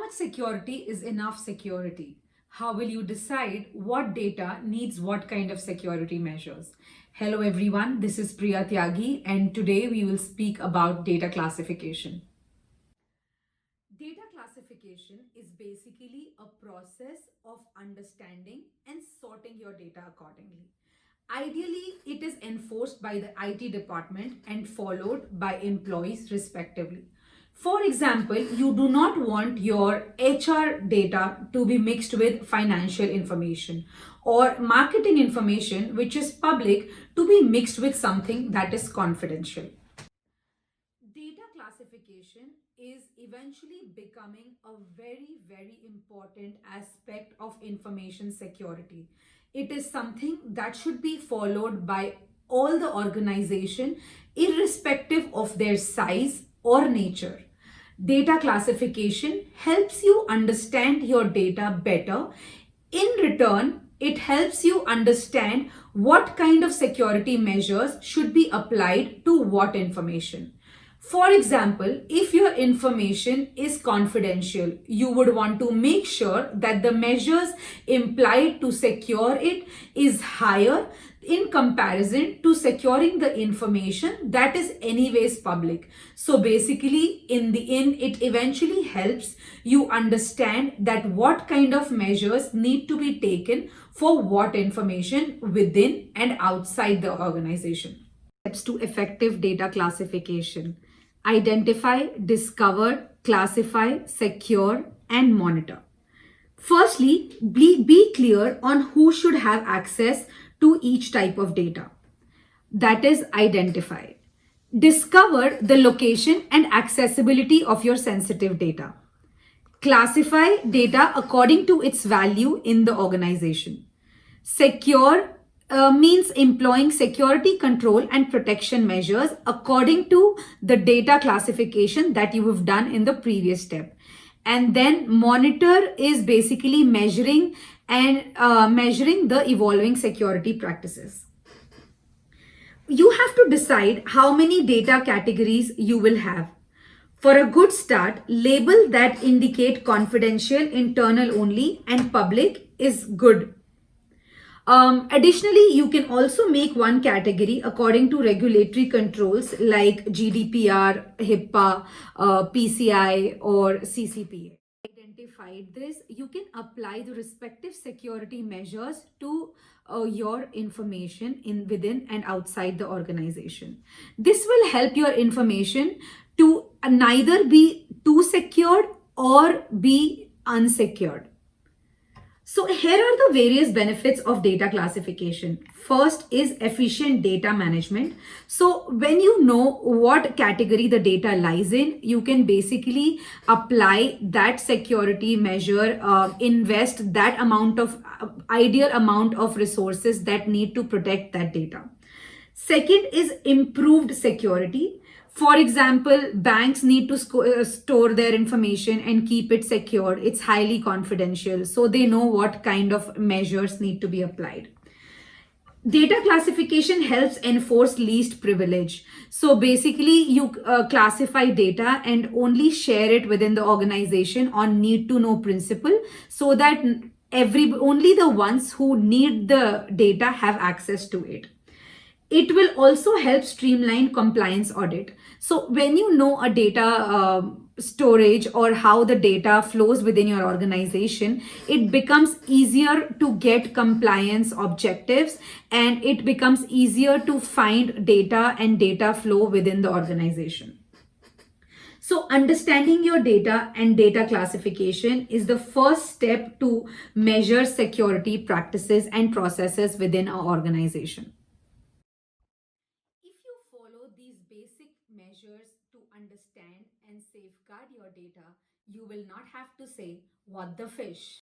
much security is enough security? How will you decide what data needs what kind of security measures? Hello everyone, this is Priya Tyagi and today we will speak about data classification. Data classification is basically a process of understanding and sorting your data accordingly. Ideally, it is enforced by the IT department and followed by employees respectively. For example, you do not want your HR data to be mixed with financial information or marketing information, which is public, to be mixed with something that is confidential. Data classification is eventually becoming a very important aspect of information security. It is something that should be followed by all the organization irrespective of their size or nature. Data classification helps you understand your data better. In return, it helps you understand what kind of security measures should be applied to what information. For example, if your information is confidential, you would want to make sure that the measures implied to secure it is higher in comparison to securing the information that is anyways public. So basically, in the end, it eventually helps you understand that what kind of measures need to be taken for what information within and outside the organization. Steps to effective data classification: identify, discover, classify, secure, and monitor. Firstly, be clear on who should have access to each type of data. That is, identify. Discover the location and accessibility of your sensitive data. Classify data according to its value in the organization. Secure means employing security control and protection measures according to the data classification that you have done in the previous step. And then monitor is basically measuring the evolving security practices. You have to decide how many data categories you will have. For a good start, label that indicate confidential, internal only, and public is good. Additionally, you can also make one category according to regulatory controls like GDPR, HIPAA, PCI, or CCPA. Identified this, you can apply the respective security measures to your information in within and outside the organization. This will help your information to neither be too secured or be unsecured. So here are the various benefits of data classification. First is efficient data management. So when you know what category the data lies in, you can basically apply that security measure, invest that ideal amount of resources that need to protect that data. Second is improved security. For example, banks need to store their information and keep it secured. It's highly confidential, so they know what kind of measures need to be applied. Data classification helps enforce least privilege. So basically, you classify data and only share it within the organization on need to know principle, so that only the ones who need the data have access to it. It will also help streamline compliance audit. So when you know a data storage or how the data flows within your organization, it becomes easier to get compliance objectives, and it becomes easier to find data and data flow within the organization. So understanding your data and data classification is the first step to measure security practices and processes within our organization. If you follow these basic measures to understand and safeguard your data, you will not have to say, "What the fish?"